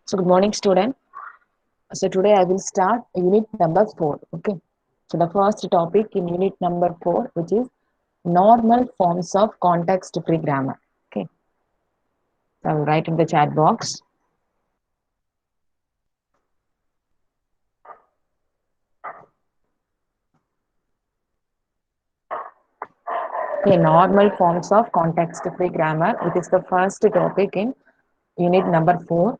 So good morning, student. So today I will start unit number 4. Okay. So the first topic in unit number 4, which is normal forms of context-free grammar. Okay. So I will write in the chat box. Okay, normal forms of context-free grammar, which is the first topic in unit number 4.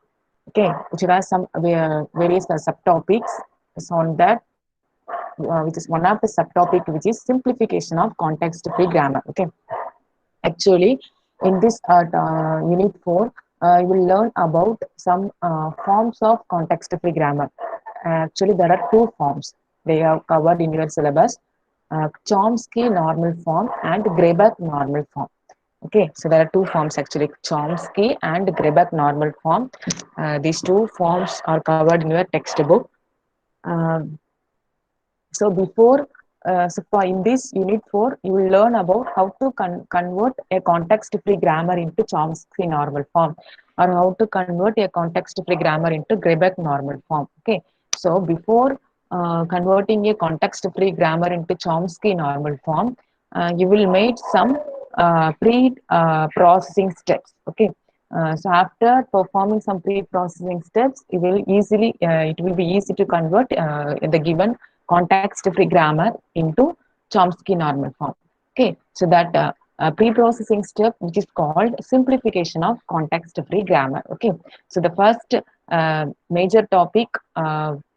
Okay, which has some various subtopics. So on that, which is one of the subtopic, which is simplification of context-free grammar. Okay. Actually, in this unit 4, you will learn about some forms of context-free grammar. Actually, there are two forms. They are covered in your syllabus. Chomsky normal form and Greibach normal form. Okay, so there are two forms actually, Chomsky and Greibach normal form. These two forms are covered in your textbook. Um, so before, so for in this unit 4, you will learn about how to convert a context-free grammar into Chomsky normal form, or how to convert a context-free grammar into Greibach normal form. Okay. So before converting a context-free grammar into Chomsky normal form, you will make some pre-processing steps. Okay. So after performing some pre-processing steps, it will be easy to convert the given context-free grammar into Chomsky normal form. Okay, so that pre-processing step, which is called simplification of context-free grammar. Okay, so the first major topic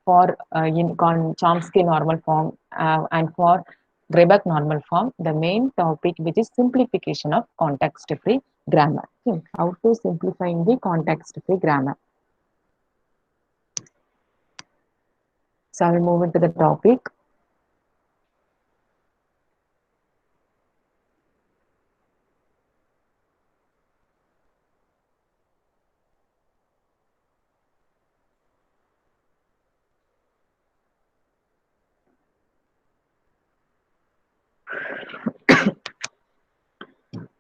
for Chomsky normal form and for Greibach normal form, the main topic which is simplification of context-free grammar. Okay, how to simplifying the context-free grammar. So I will move into the topic.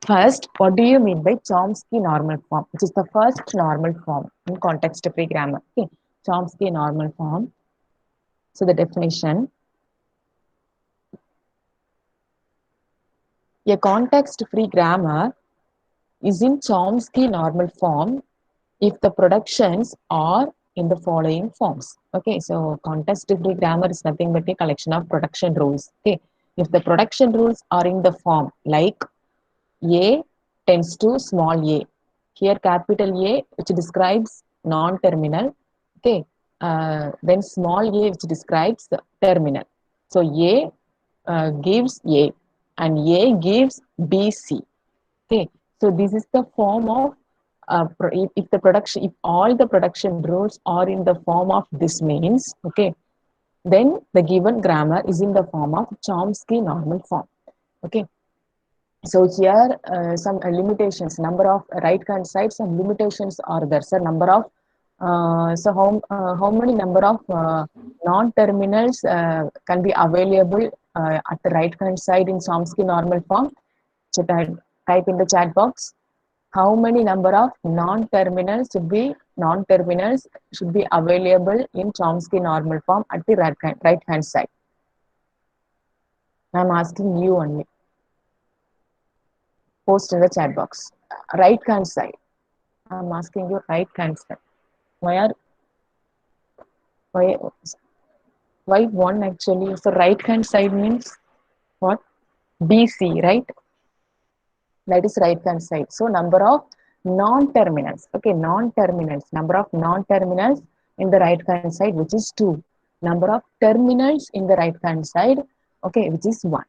First, what do you mean by Chomsky normal form, which is the first normal form in context-free grammar? Okay. Chomsky normal form. So the definition: a context-free grammar is in Chomsky normal form if the productions are in the following forms. Okay, so context-free grammar is nothing but a collection of production rules. Okay, if the production rules are in the form like A tends to small a. Here capital A, which describes non-terminal. Okay. Then small a, which describes the terminal. So A gives A and A gives BC. Okay. So this is the form of if all the production rules are in the form of this means, okay, then the given grammar is in the form of Chomsky normal form. Okay. So here some limitations, number of right hand side, some limitations are there. So number of how many number of non-terminals can be available at the right hand side in Chomsky normal form? So type in the chat box. How many number of non-terminals should be available in Chomsky normal form at the right hand side? I am asking you only. Post in the chat box. Right hand side. I'm asking you right hand side. Why are why why one actually? So right hand side means what? BC, right? That is right hand side. So number of non-terminals. Okay, non-terminals. Number of non-terminals in the right hand side, which is 2. Number of terminals in the right hand side, okay, which is 1.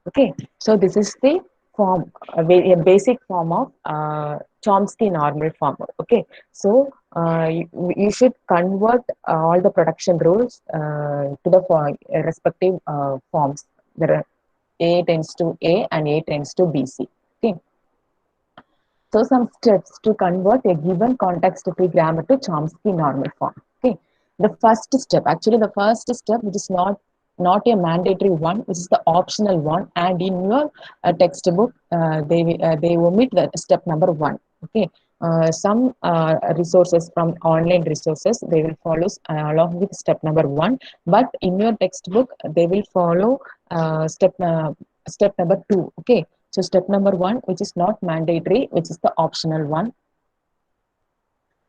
Okay, so this is the form, a basic form of Chomsky normal form. Okay, so you should convert all the production rules to the respective forms. There are A tends to A and A tends to BC. Okay, so some steps to convert a given context-free grammar to Chomsky normal form. Okay, the first step, actually the first step, which is not a mandatory one, which is the optional one, and in your textbook they omit the step number 1. Okay, some resources from online resources they will follow along with step number 1, but in your textbook they will follow step number 2. Okay, so step number 1, which is not mandatory, which is the optional one.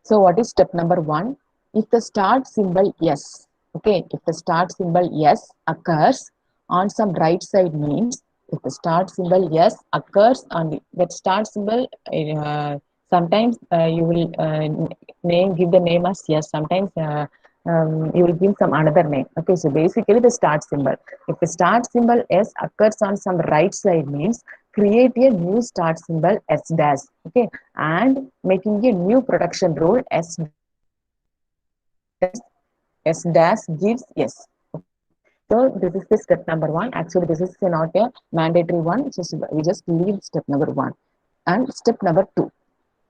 So what is step number 1? If the start symbol yes, okay, if the start symbol yes occurs on some right side means, if the start symbol yes occurs on that start symbol, sometimes you will give the name as yes, sometimes you will give some another name. Okay, so basically the start symbol. If the start symbol S occurs on some right side means create a new start symbol S dash. Okay, and making a new production rule S dash gives yes. Okay, so this is the step number 1. Actually, this is not a mandatory one. Just we just leave step number 1 and step number 2.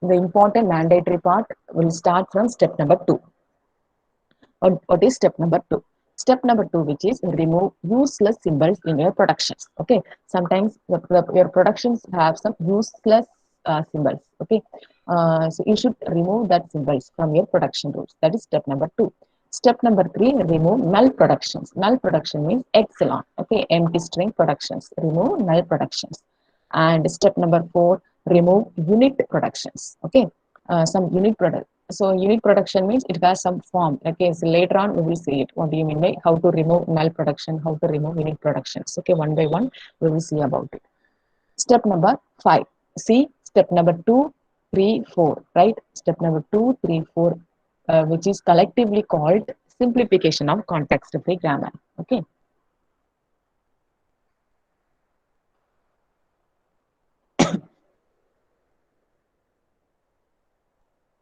The important mandatory part will start from step number 2. What is step number 2? Step number 2, which is remove useless symbols in your productions. Okay, sometimes your productions have some useless symbols. Okay, so you should remove that symbols from your production rules. That is step number 2. Step number 3, remove null productions. Null production means epsilon. Okay, empty string productions. Remove null productions. And step number 4, remove unit productions. Okay, some unit product. So unit production means it has some form. Okay, so later on we will see it. What do you mean by how to remove null production, how to remove unit productions? Okay, one by one we will see about it. Step number 5. See step number 2, 3, 4. Right? Step number 2, 3, 4, which is collectively called simplification of context-free grammar. Okay.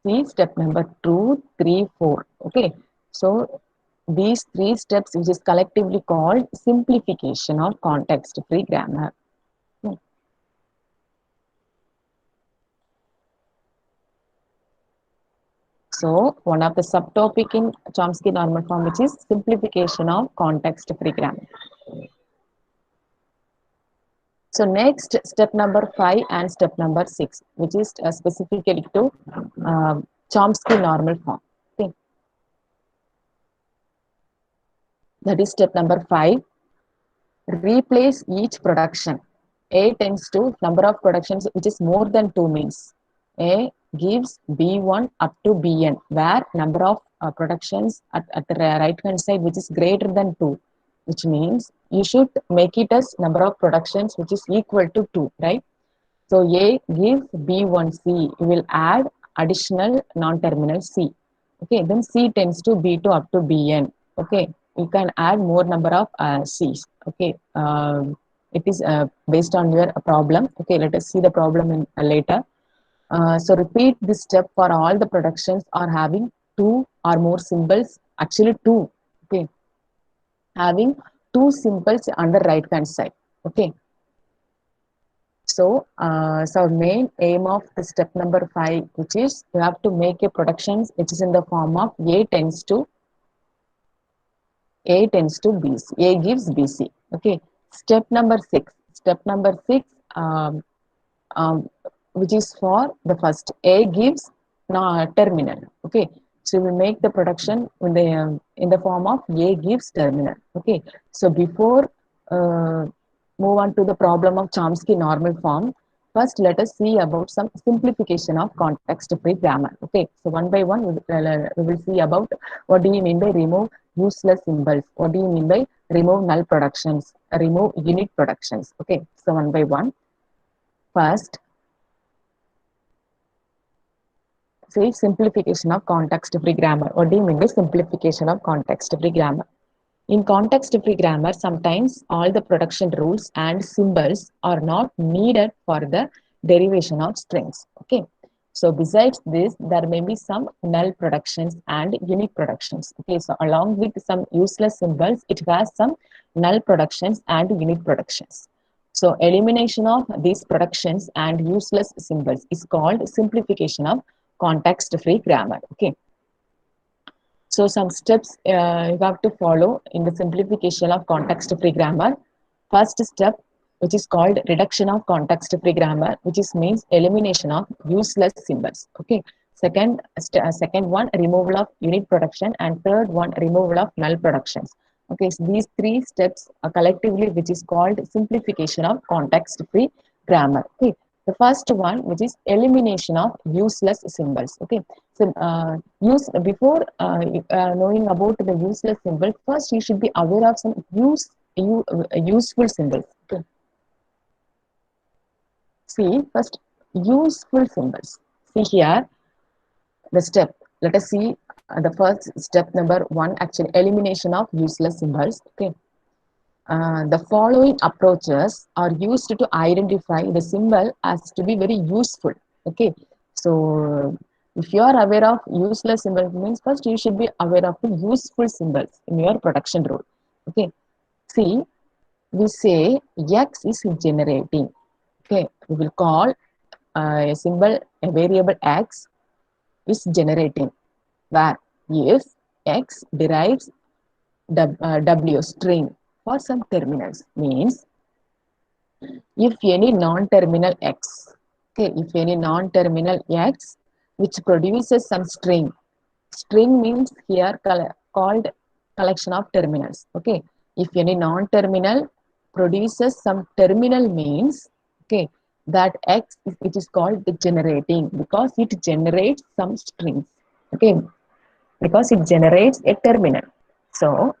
See step number 2, 3, 4. Okay, so these 3 steps, which is collectively called simplification of context-free grammar. Hmm. So one of the subtopic in Chomsky normal form, which is simplification of context-free grammar. So next, step number 5 and step number 6, which is specifically to Chomsky normal form. Okay. That is step number 5. Replace each production. A tends to number of productions which is more than 2 means. A gives B1 up to Bn, where number of productions at the right hand side which is greater than 2, which means you should make it as number of productions which is equal to 2, right? So A gives B1C, you will add additional non-terminal C. Okay, then C tends to B2 up to Bn. Okay, you can add more number of C's. Okay, it is based on your problem. Okay, let us see the problem in later. So repeat this step for all the productions are having 2 or more symbols. Actually 2. Okay, having 2 symbols on the right hand side. Okay. So main aim of the step number 5, which is you have to make a productions which is in the form of A tends to BC. A gives BC. Okay. Step number 6. Step number 6, um, which is for the first. A gives terminal. Okay. So we make the production in the form of A gives terminal. Okay. So before move on to the problem of Chomsky normal form, first let us see about some simplification of context-free grammar. Okay. So one by one we will see about what do you mean by remove useless symbols. What do you mean by remove null productions? Remove unit productions. Okay. So one by one. First, say simplification of context-free grammar. What do you mean by simplification of context-free grammar? In context-free grammar, sometimes all the production rules and symbols are not needed for the derivation of strings. Okay. So besides this, there may be some null productions and unique productions. Okay. So along with some useless symbols, it has some null productions and unique productions. So elimination of these productions and useless symbols is called simplification of context-free grammar. Okay. So some steps you have to follow in the simplification of context-free grammar. First step, which is called reduction of context free grammar, which is means elimination of useless symbols. Okay. Second one, removal of unit production, and third one, removal of null productions. Okay, so these three steps are collectively, which is called simplification of context free grammar. Okay, the first one, which is elimination of useless symbols. Okay, so use before knowing about the useless symbol, first you should be aware of some useful symbols. Okay, see first useful symbols. See here the step. Let us see the first step number one, actually elimination of useless symbols. Okay, the following approaches are used to identify the symbol as to be very useful. Okay, so if you are aware of useless symbols, means first you should be aware of the useful symbols in your production rule. Okay, see, we say X is generating. Okay, we will call a symbol, a variable X is generating, where if X derives W string for some terminals, means if any non-terminal X, okay, if any non-terminal X which produces some string means here called collection of terminals. Okay, if any non-terminal produces some terminal means, okay, that X it is called the generating, because it generates some strings. Okay, because it generates a terminal. So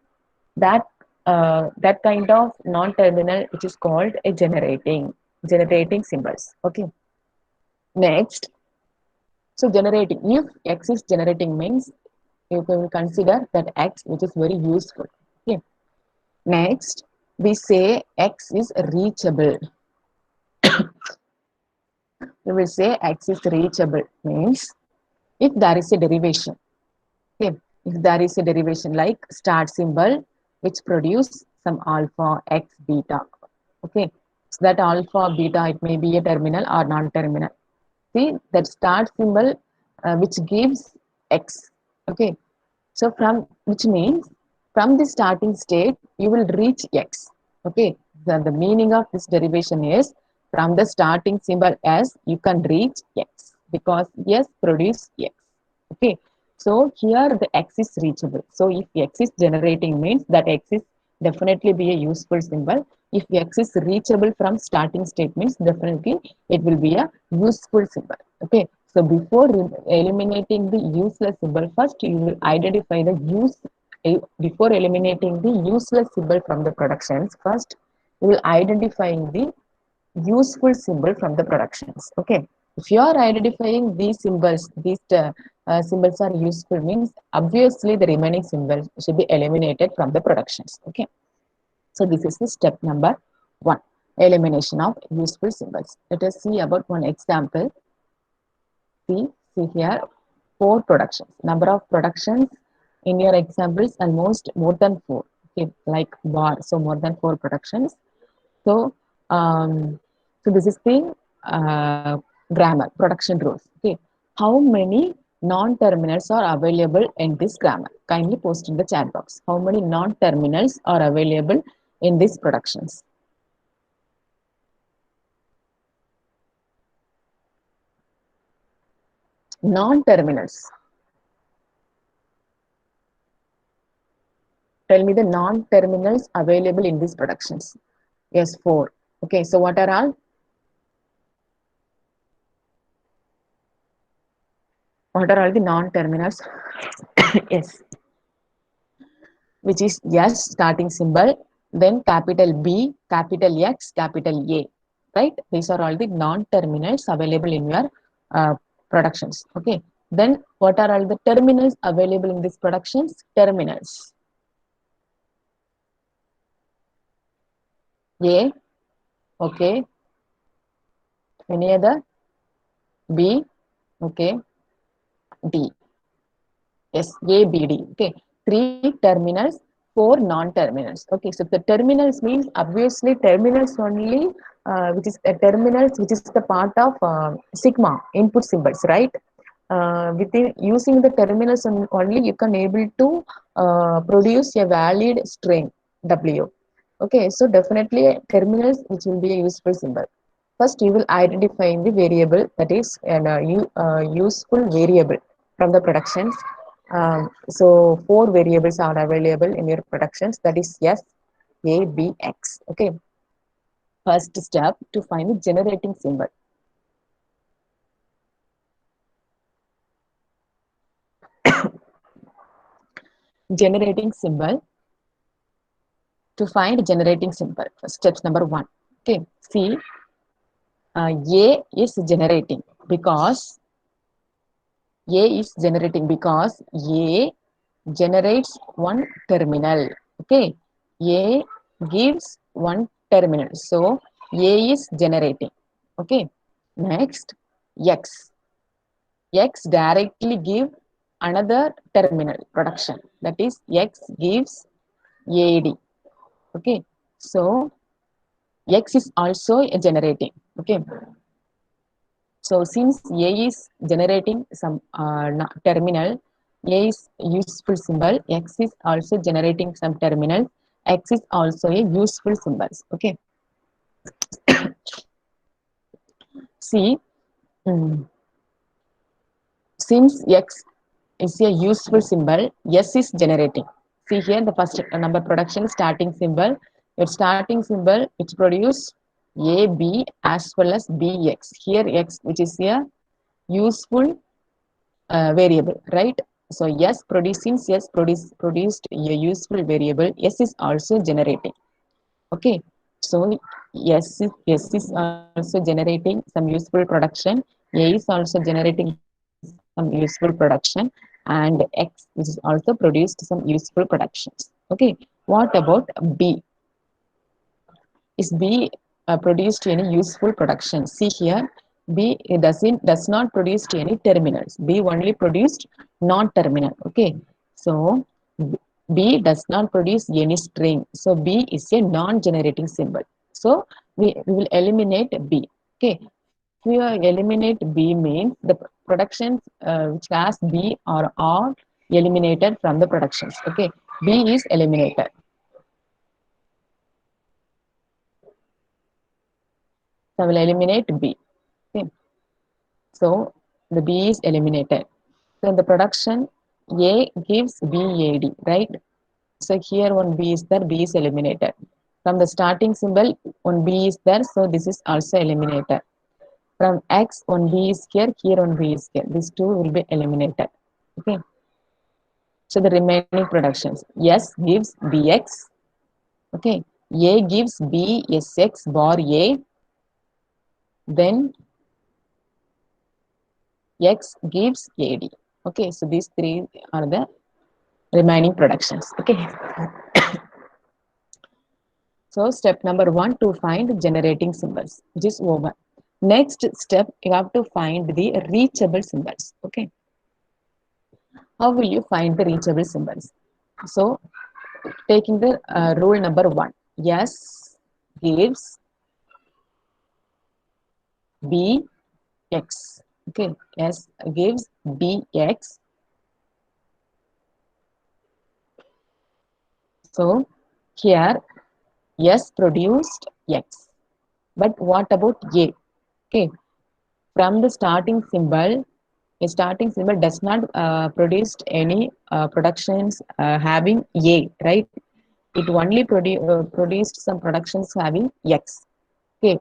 that that kind of non-terminal which is called a generating symbols. Okay, next, so generating, if X is generating means you can consider that X which is very useful. Okay, next we say X is reachable. We will say X is reachable means if there is a derivation. Okay, if there is a derivation like start symbol which produce some alpha x beta. Okay, so that alpha beta, it may be a terminal or non-terminal. See that start symbol which gives x. Okay, so from which means from the starting state you will reach x. Okay, the meaning of this derivation is from the starting symbol s you can reach x because s produce x. Okay, so here the x is reachable. So if x is generating means that x is definitely be a useful symbol. If x is reachable from starting state means definitely it will be a useful symbol. Okay, so before eliminating the useless symbol, first you will identify the before eliminating the useless symbol from the productions, first you will identify the useful symbol from the productions. Okay, if you are identifying these symbols, these symbols are useful means obviously the remaining symbols should be eliminated from the productions. Okay, so this is the step number one, elimination of useful symbols. Let us see about one example. See here, four productions. Number of productions in your examples almost more than four. Okay, like bar, so more than four productions. So, this is the grammar production rules. Okay, how many non-terminals are available in this grammar? Kindly post in the chat box. How many non-terminals are available in these productions? Non-terminals. Tell me the non-terminals available in these productions. Yes, four. Okay, so what are all? What are all the non-terminals? Yes, which is S starting symbol, then capital B, capital X, capital A. Right? These are all the non-terminals available in your productions. Okay. Then what are all the terminals available in these productions? Terminals. A. Okay. Any other? B. Okay. D. Yes, A, B, D. Okay, three terminals, four non-terminals. Okay, so the terminals means obviously terminals only, which is a terminals, which is the part of sigma input symbols, right? Within using the terminals only, you can able to produce a valid string W. Okay, so definitely terminals which will be a useful symbol. First, you will identify the variable that is an useful variable from the productions. So four variables are available in your productions, that is S, A, B, X. Okay, first step to find the generating symbol. Generating symbol, to find generating symbol. Steps number one. Okay, see, A is generating because A generates one terminal. Okay, A gives one terminal. So A is generating. Okay, next X. X directly give another terminal production. That is X gives AD. Okay, so X is also generating. Okay, so since A is generating some terminal, A is useful symbol, X is also generating some terminal, X is also a useful symbol. Okay, see, mm, since X is a useful symbol, S is generating. See here the first number production starting symbol. Your starting symbol which produce A, B as well as BX. Here X which is a useful variable, right? So produced a useful variable. S is also generating. Okay, so S is also generating some useful production. A is also generating some useful production, and X which is also produced some useful productions. Okay, what about B? Is B produced any useful production? See here, B does not produce any terminals. B only produced non-terminal. Okay, so B does not produce any string. So B is a non-generating symbol. So we will eliminate B. Okay, if we eliminate B means the productions which has B are all eliminated from the productions. Okay, B is eliminated. So I will eliminate B. Okay. So the B is eliminated. So in the production, A gives BAD, right? So here one B is there, B is eliminated. From the starting symbol, one B is there, so this is also eliminated. From X, one B is here one B is here. These two will be eliminated. Okay. So the remaining productions, S gives BX. Okay. A gives BSX bar A. Then X gives AD. Okay, so these three are the remaining productions. Okay, so step number one to find generating symbols, which is over. Next step, you have to find the reachable symbols. Okay, how will you find the reachable symbols? So, taking the rule number one, S gives BX. Okay, S gives BX. So, here S produced X. But what about A? Okay, from the starting symbol does not produce any productions having A, right? It only produced some productions having X. Okay,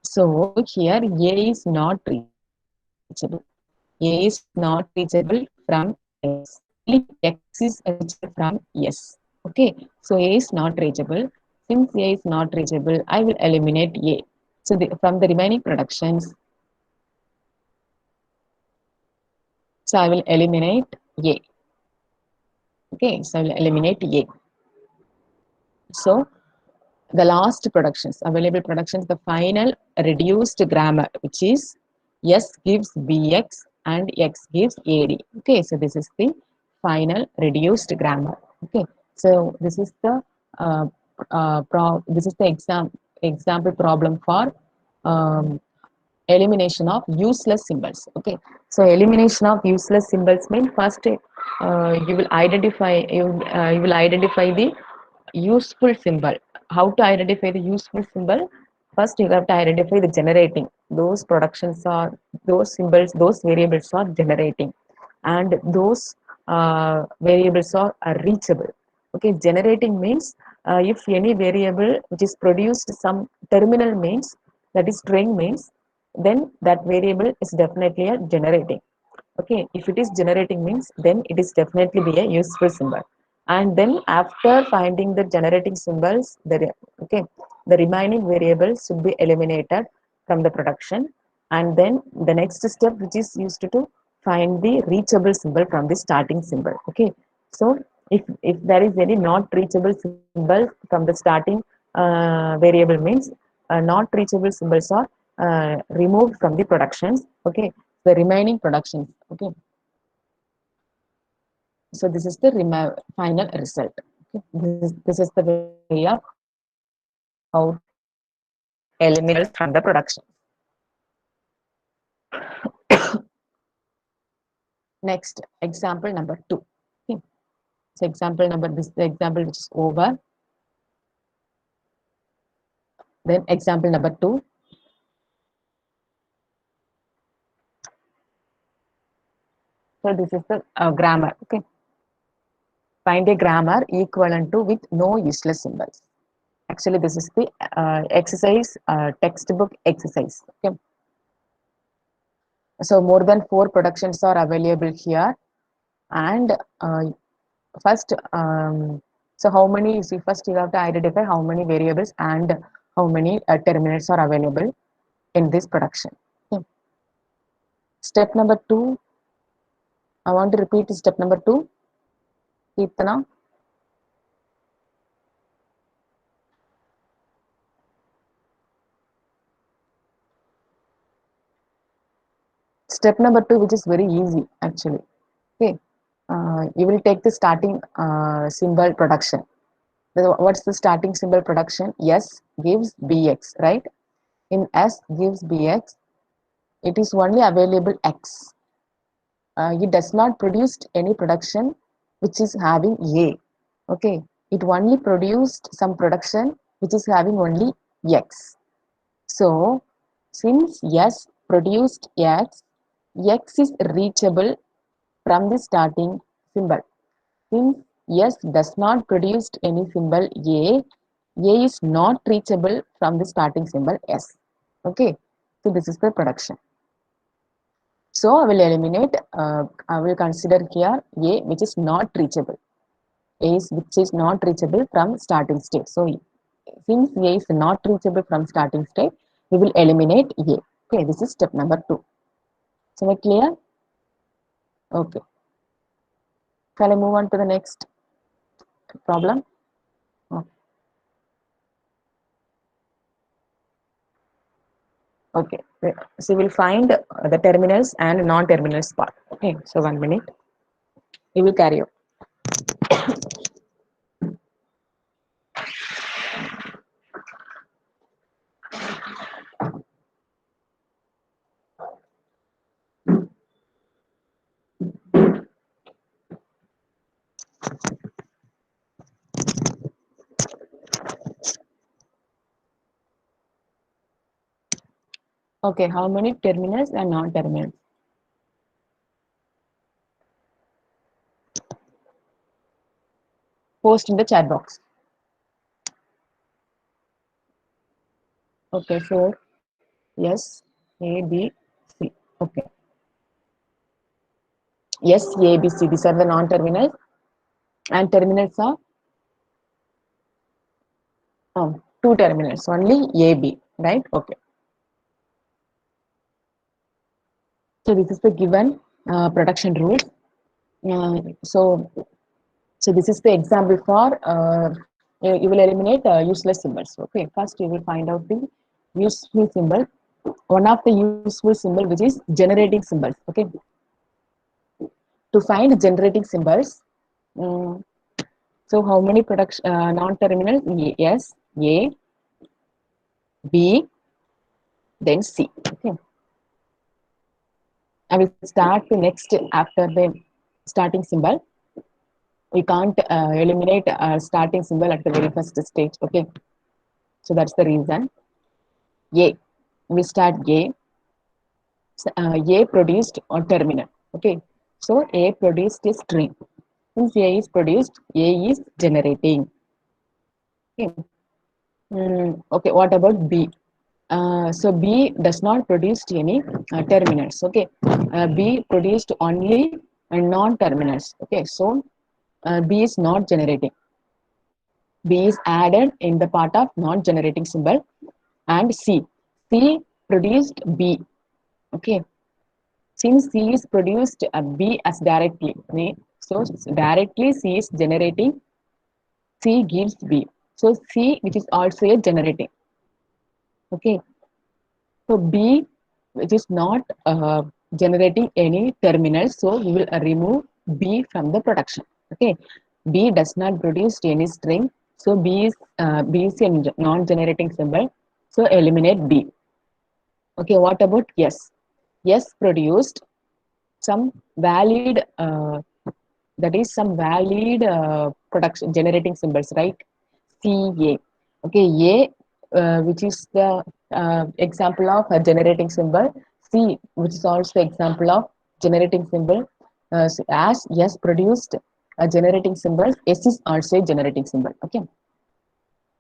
so here A is not reachable. A is not reachable from X. Only X is reachable from S. Okay, so A is not reachable. Since A is not reachable, I will eliminate A. So from the remaining productions, so I will eliminate A. Okay, so I will eliminate A. So the last productions, available productions, the final reduced grammar, which is S gives BX and X gives AD. Okay, so this is the final reduced grammar. Okay, so this is the example problem for um, elimination of useless symbols. Okay, so elimination of useless symbols means first you will identify the useful symbol. how to identify the useful symbol? First, you have to identify the generating. Those productions are, those symbols, those variables are generating, and those variables are reachable. Okay, generating means if any variable which is produced some terminal means, that is string means, then that variable is definitely a generating. Okay, if it is generating means, then it is definitely be a useful symbol. And then after finding the generating symbols, okay, the remaining variables should be eliminated from the production. And then the next step which is used to find the reachable symbol from the starting symbol. Okay, so if there is any not reachable symbol from the starting variable means, not reachable symbols are removed from the productions. Okay, the remaining productions. Okay, so this is the final result. Okay, this is the way of how to eliminate symbols from the production. Next, example number 2. Okay, so example number, this is the example which is over. Then example number 2. So this is the grammar. Okay, find a grammar equivalent to with no useless symbols. Actually, this is the exercise, textbook exercise. Okay, so more than 4 productions are available here, and first, so how many? See, first you have to identify how many variables and how many terminals are available in this production. Okay. Step number 2. I want to repeat step number 2. Keertana. Step number 2, which is very easy actually. Okay, you will take the starting symbol production. What's the starting symbol production? S gives bx, right? In S gives bx, it is only available x. It does not produce any production which is having A. Okay, it only produced some production which is having only X. So, since S produced X, X is reachable from the starting symbol. Since S does not produce any symbol A is not reachable from the starting symbol S. Okay, so this is the production. So I will eliminate, I will consider here A which is not reachable. A is which is not reachable from starting state. So since A is not reachable from starting state, we will eliminate A. Okay, this is step number 2. So we clear? Okay. Shall I move on to the next problem? Okay. Okay. So we'll find the terminals and non-terminals part. Okay. So 1 minute. We will carry on. Okay. How many terminals and non-terminals? Post in the chat box. Okay. So yes, A, B, C. Okay. Yes, A, B, C. These are the non-terminals. And terminals are 2 terminals. Only A, B. Right? Okay. So this is the given production rule. So, so this is the example for you will eliminate useless symbols. Okay. First, you will find out the useful symbol. One of the useful symbol which is generating symbols. Okay. To find generating symbols, um, so how many production non-terminals? Yes, A, B, then C. Okay. I will start the next after the starting symbol. We can't eliminate starting symbol at the very first stage. Okay. So that's the reason. A, we start A. A produced a terminal. Okay, so A produced a string. Since A is produced, A is generating. Okay, okay. What about B? So B does not produce any terminals. Okay, B produced only non-terminals. Okay, so B is not generating. B is added in the part of non-generating symbol. And C, C produced B. Okay, since C is produced B as directly, so directly C is generating, C gives B. So C, which is also a generating. Okay, so B, which is not generating any terminal, so we will remove B from the production. Okay, B does not produce any string, so B is a non-generating symbol. So eliminate B. Okay, what about yes? Yes produced some valid that is some valid production generating symbols, right? CA. Okay, A, which is the example of a generating symbol. C, which is also example of generating symbol. As yes produced a generating symbol, S is also a generating symbol. Okay,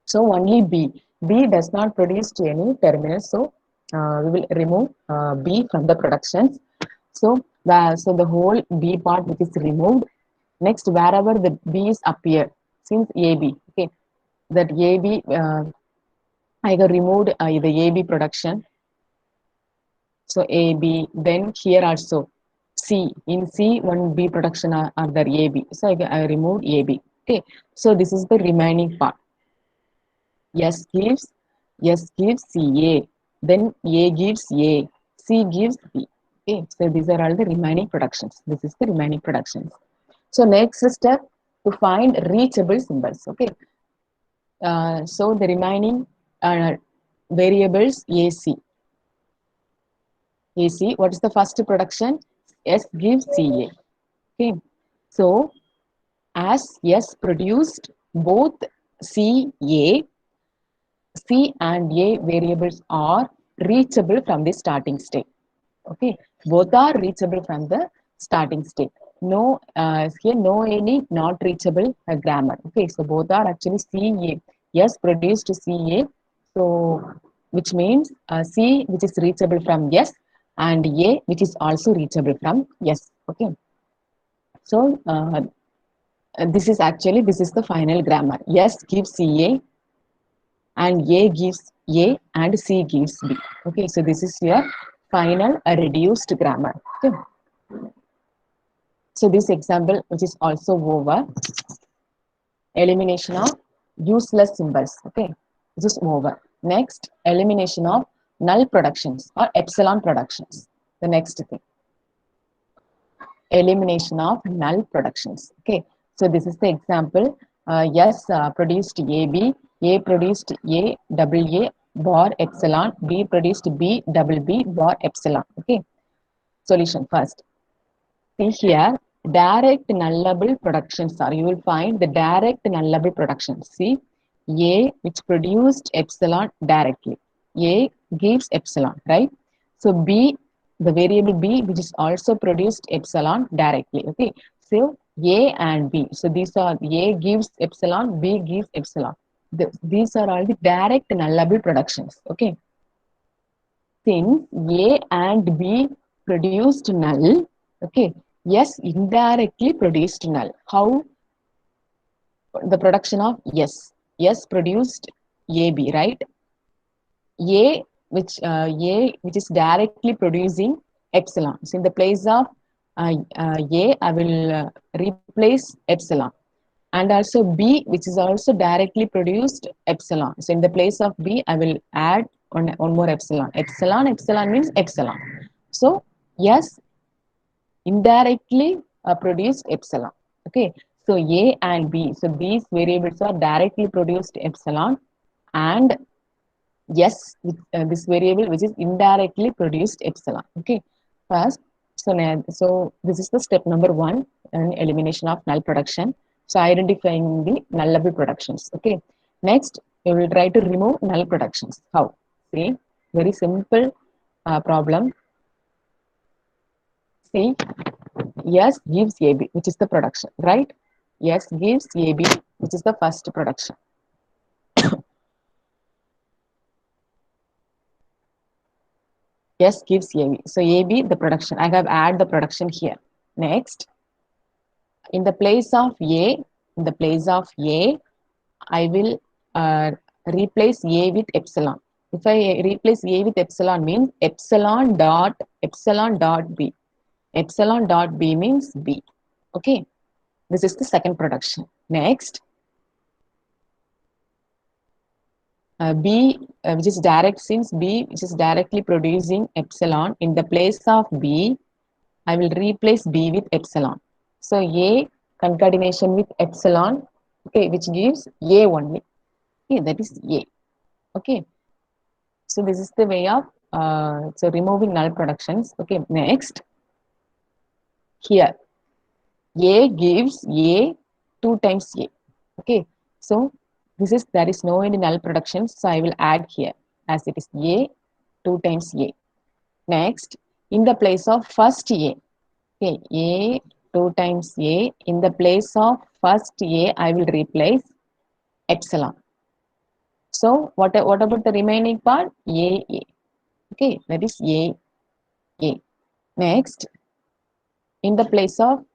so only B. B does not produce any terminal, so we will remove B from the productions. So the whole B part which is removed. Next, wherever the B's appear, since AB, okay, that AB, I have removed the AB production. So AB, then here also C. In C, one B production are there AB. So I removed AB. Okay, so this is the remaining part. S gives CA, then A gives A, C gives B. Okay, so these are all the remaining productions. This is the remaining productions. So next step to find reachable symbols. Okay, so the remaining uh, variables AC. AC, what is the first production? S gives CA. Okay, so as S produced both CA, C and A variables are reachable from the starting state. Okay, both are reachable from the starting state. No, here no any not reachable grammar. Okay, so both are actually CA. Yes, produced CA. So which means C which is reachable from yes, and A which is also reachable from yes. Okay, so this is the final grammar. Yes gives CA, and A gives A, and C gives B. Okay, so this is your final reduced grammar. Okay. So this example, which is also over, elimination of useless symbols. Okay, this is over. Next, elimination of null productions or epsilon productions. The next thing, elimination of null productions. Okay, so this is the example. Yes, produced AB, A produced A double A bar epsilon, B produced B double B bar epsilon. Okay, solution first. See here, direct nullable productions are, you will find the direct nullable productions. See, A which produced epsilon directly. A gives epsilon, right? So B, the variable B which is also produced epsilon directly. Okay. So A and B. So these are A gives epsilon, B gives epsilon. These are all the direct nullable productions. Okay. Since A and B produced null, okay, yes indirectly produced null. How? The production of yes produced AB, right? A which is directly producing epsilon. So in the place of A, I will replace epsilon. And also B, which is also directly produced epsilon. So in the place of B, I will add one more epsilon. Epsilon means epsilon. So yes, indirectly produced epsilon. Okay, so A and B. So these variables are directly produced epsilon, and yes, this variable which is indirectly produced epsilon. Okay, first, so this is the step number one, elimination of null production. So identifying the nullable productions. Okay, next We will try to remove null productions. How? See, very simple problem. See, S gives AB, which is the production, right? S gives AB, which is the first production. S gives AB. So AB, the production. I have add the production here. Next, in the place of A, in the place of A, I will replace A with epsilon. If I replace A with epsilon means epsilon dot B. Epsilon dot B means B. Okay, this is the second production. Next, B, which is direct, since B which is directly producing epsilon, in the place of B, I will replace B with epsilon. So A concatenation with epsilon, okay, which gives A only. Okay, that is A. Okay, so this is the way of so removing null productions. Okay, next, here A gives A 2 times A. Okay, so this is, there is no any null productions, so I will add here as it is A 2 times A. Next, in the place of first A, okay, A 2 times A, in the place of first A, I will replace epsilon. So what about the remaining part? A. Okay, that is A. Next, in the place of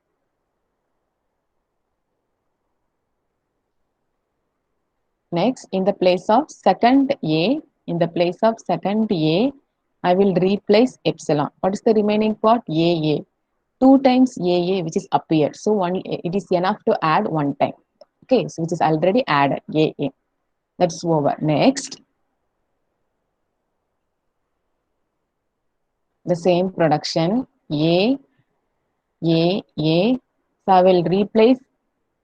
second A, in the place of second A, I will replace epsilon. What is the remaining part? A. 2 times A, which is appeared. So one, it is enough to add one time. Okay, so which is already added, A. That's over. Next, the same production, A. So I will replace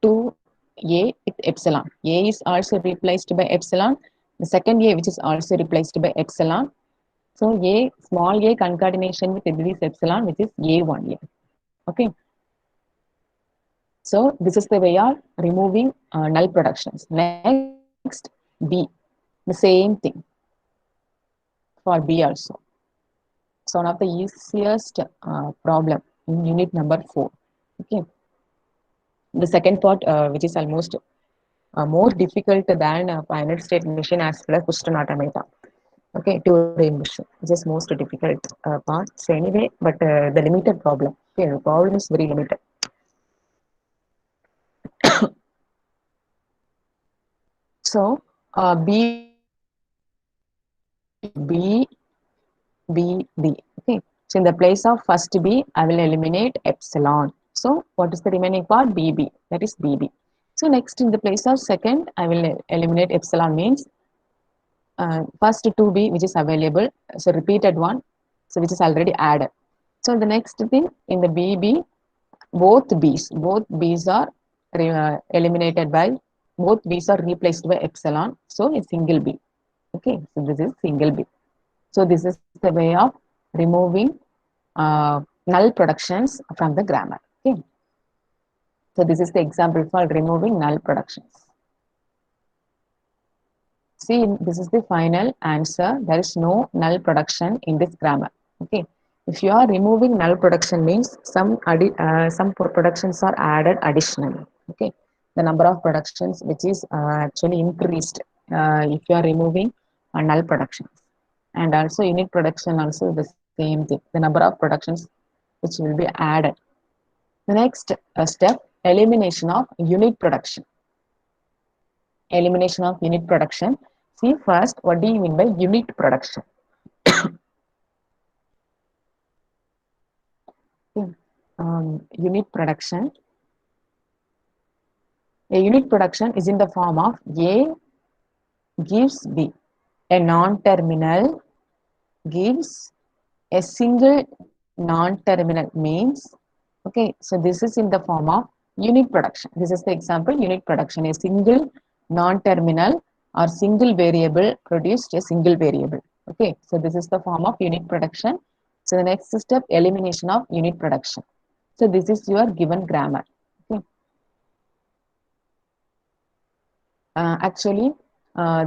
2A with epsilon. A is also replaced by epsilon. The second A, which is also replaced by epsilon. So A, small a concatenation with this epsilon, which is A only. Okay. So this is the way of removing null productions. Next, B, the same thing for B also. So one of the easiest problem in unit number 4. Okay. The second part, which is almost more difficult than finite state machine as well as Houston automata. Okay, Turing machine, which is most difficult part. So anyway, but the limited problem. Okay, the problem is very limited. So B, B. Okay, so in the place of first B, I will eliminate epsilon. So what is the remaining part? BB. That is BB. So next, in the place of second, I will eliminate epsilon, means first 2B, which is available, so repeated one, so which is already added. So the next thing, in the BB, both B's are eliminated by, both B's are replaced by epsilon, so it's single B. Okay, so this is single B. So this is the way of removing null productions from the grammar. Okay, so this is the example for removing null productions. See, this is the final answer. There is no null production in this grammar. Okay. If you are removing null production means some productions are added additionally. Okay. The number of productions which is actually increased if you are removing null productions. And also unit production also the same thing. The number of productions which will be added. The next step, elimination of unit production. Elimination of unit production. See first, what do you mean by unit production? Unit production. A unit production is in the form of A gives B. A non-terminal gives a single non-terminal means, okay, so this is in the form of unit production. This is the example, unit production. A single non-terminal or single variable produced a single variable. Okay, so this is the form of unit production. So the next step, elimination of unit production. So this is your given grammar. Okay. Actually,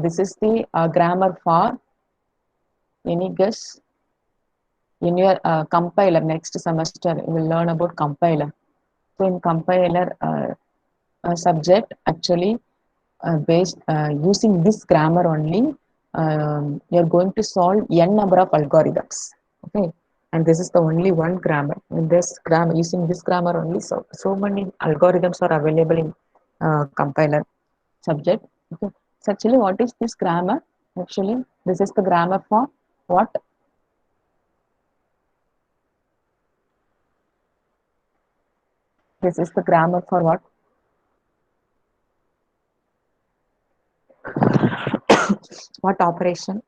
This is the grammar for any guess in your compiler. Next semester you will learn about compiler. So in compiler subject, actually based using this grammar only, you are going to solve n number of algorithms. Okay, and this is the only one grammar. In this grammar, using this grammar only, so many algorithms are available in compiler subject. Okay. So actually, what is this grammar? Actually, this is the grammar for what? This is the grammar for what? What operation?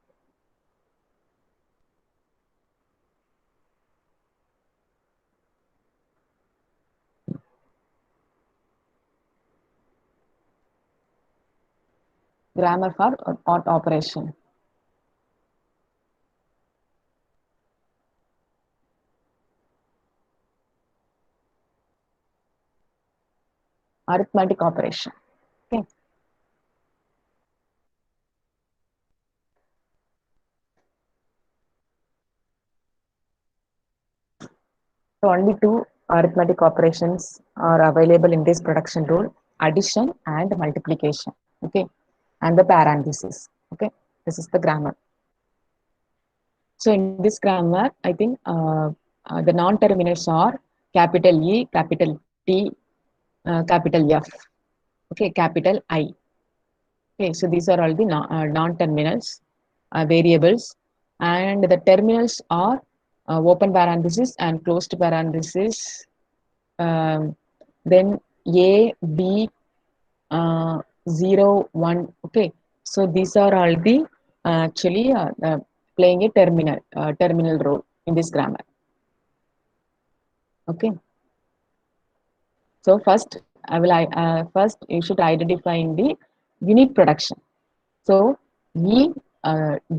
Grammar for what operation? Arithmetic operation. Okay. So only two arithmetic operations are available in this production rule: addition and multiplication. Okay, and the parenthesis. Okay, this is the grammar. So in this grammar, I think the non-terminals are capital E, capital T, capital F. Okay, capital I. Okay, so these are all the non-terminals variables, and the terminals are open parenthesis and closed parenthesis. Um, then A, B, 0, 1. Okay, so these are all the actually playing a terminal role in this grammar. Okay, so first I will first you should identify in the unit production. So E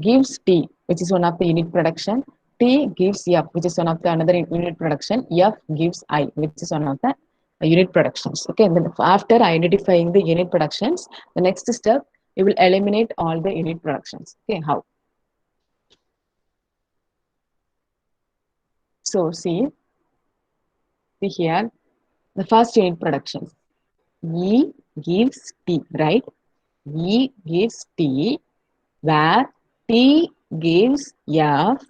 gives T, which is one of the unit production. T gives F, which is one of the another unit production. F gives I, which is one of the unit productions. Okay, and then after identifying the unit productions, the next step you will eliminate all the unit productions. Okay, how? So see here the first unit productions. E gives T, right? E gives T, where T gives F,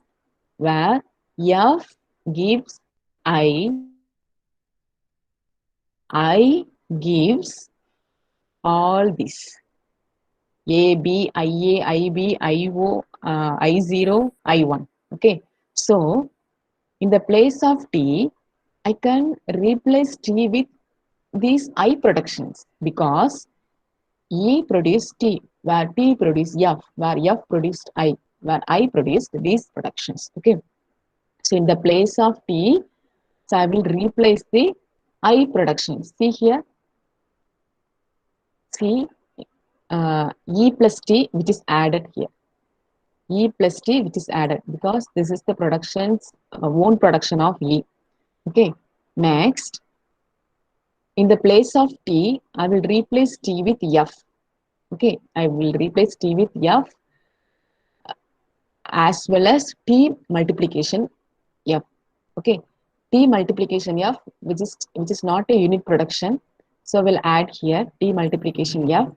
where F gives I gives all this A, B, IA, IB, IO, I0, I1. Okay, so in the place of T, I can replace T with these I productions because E produced T, where T produced F, where F produced I, where I produced these productions. Okay, so in the place of T, so I will replace the I production. See here, see E plus T, which is added here. E plus T, which is added because this is the production's own production of E. Okay. Next, in the place of T, I will replace T with F. Okay. I will replace T with F as well as T multiplication F. Okay. T multiplication F, which is not a unit production. So we'll add here T multiplication F,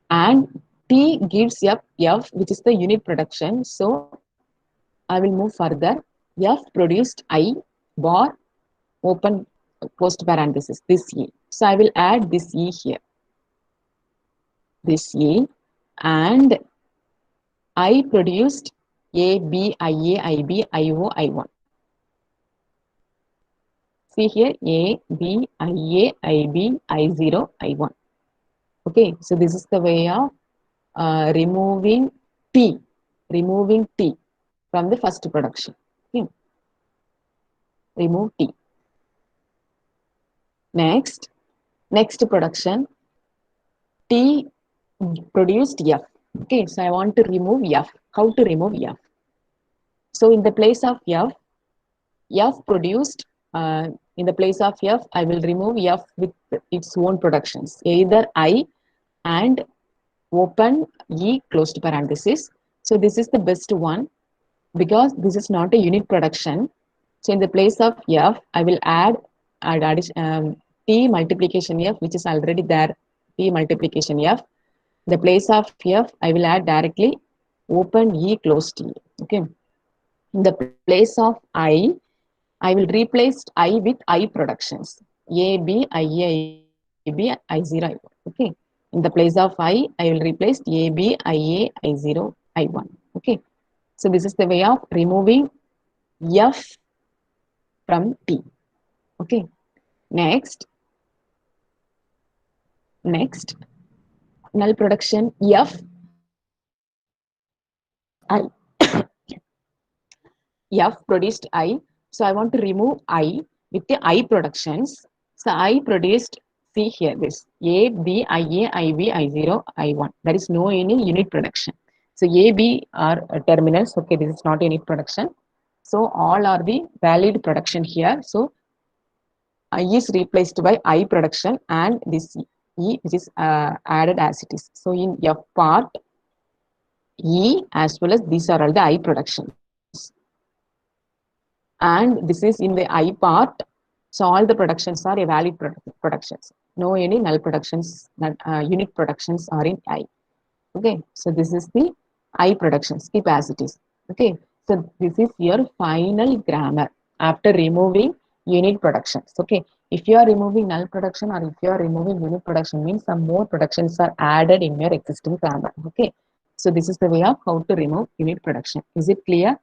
and T gives F, which is the unit production. So I will move further. F produced I bar open post parenthesis, this E. So I will add this E here, this E, and I produced A, B, IA, IB, IO, I1. See here A, B, IA, IB, I0, I1. Okay, so this is the way of removing T, from the first production. Okay. Remove T. Next production, T produced F. Okay, so I want to remove F. How to remove F? So in the place of F produced, in the place of F, I will remove F with its own productions, either I and open E closed parenthesis. So this is the best one because this is not a unit production. So in the place of F, I will add addition, T multiplication F, which is already there, T multiplication F. The place of F, I will add directly open E closed E. Okay. In the place of I will replace I with I productions. A, B, I, A, I, B, I, 0, I. Okay. In the place of I will replace A, B, I, A, I, 0, I, 1. Okay. So this is the way of removing F from T. Okay. Next, next, null production F I. F produced I. So I want to remove I with the I productions. So I produced, see here, this A, B, I, A, I, B, I, 0, I, 1. There is no any unit production. So A, B are terminals. Okay, this is not unit production. So all are the valid production here. So I is replaced by I production and this E which is added as it is. So in F part, E as well as these are all the I productions. And this is in the I part. So all the productions are a valid productions. No any null productions, unit productions are in I. Okay, so this is the I productions, keep as it is. Okay, so this is your final grammar after removing unit productions. Okay, if you are removing null production or if you are removing unit production means some more productions are added in your existing grammar. Okay, so this is the way of how to remove unit production. Is it clear?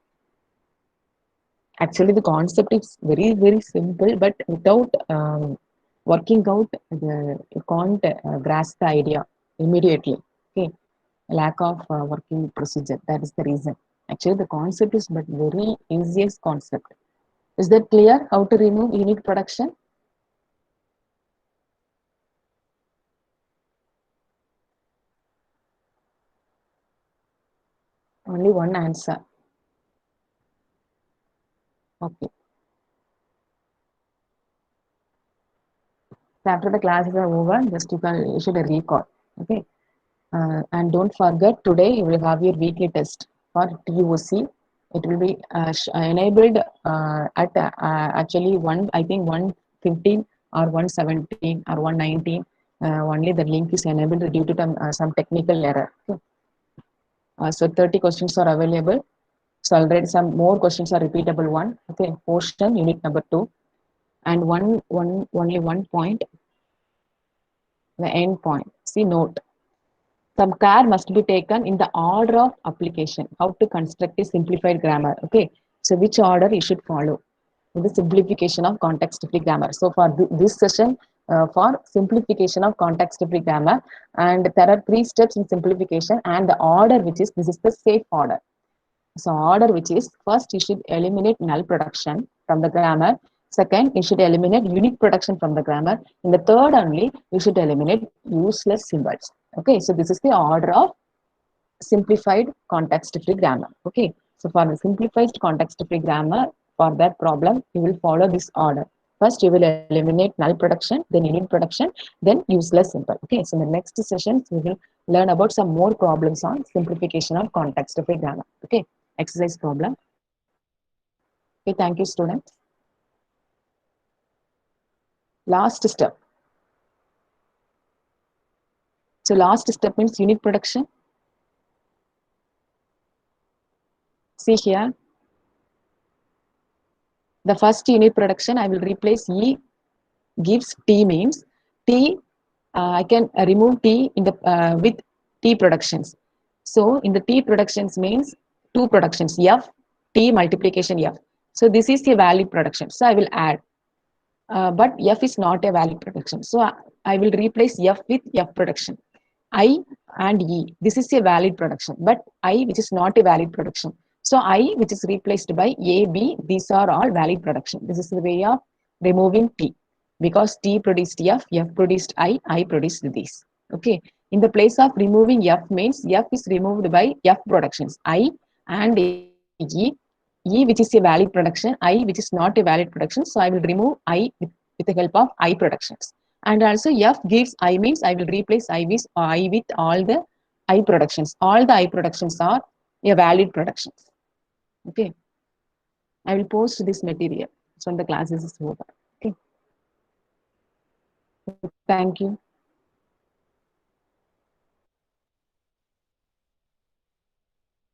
Actually, the concept is very simple, but without working out, you can't grasp the idea immediately. Okay, lack of working procedure. That is the reason. Actually, the concept is but very easiest concept. Is that clear? How to remove unit production? Only one answer. Okay. So after the classes are over, just you should recall. Okay. And don't forget today you will have your weekly test for TOC. It will be enabled at actually I think 115 or 117 or 119. Only the link is enabled due to some technical error. Okay. So 30 questions are available. So already some more questions are repeatable one. Okay, portion unit number 2, and only one point, the end point. See note. Some care must be taken in the order of application. How to construct a simplified grammar. Okay, so which order you should follow? The simplification of context-free grammar. So for this session, for simplification of context-free grammar, and there are 3 steps in simplification, and the order which is this is the safe order. So order which is first you should eliminate null production from the grammar. Second, you should eliminate unit production from the grammar. In the third only, you should eliminate useless symbols. Okay, so this is the order of simplified context-free grammar. Okay, so for the simplified context-free grammar, for that problem, you will follow this order. First, you will eliminate null production, then unit production, then useless symbol. Okay, so in the next sessions, we will learn about some more problems on simplification of context-free grammar. Okay, exercise problem. Okay, thank you, students. Last step. So last step means unit production. See here, the first unit production, I will replace E gives T means T, I can remove T in the with T productions. So in the T productions means 2 productions, F, T multiplication F. So this is a valid production. So I will add. But F is not a valid production. So I will replace F with F production. I and E. This is a valid production, but I which is not a valid production. So I which is replaced by A, B, these are all valid production. This is the way of removing T because T produced F produced I produced these. Okay. In the place of removing F means F is removed by F productions, I and E which is a valid production, I which is not a valid production. So I will remove I with the help of I productions. And also F gives I means I will replace I with all the I productions. All the I productions are a valid productions. Okay. I will post this material when the classes is over. Okay. Thank you.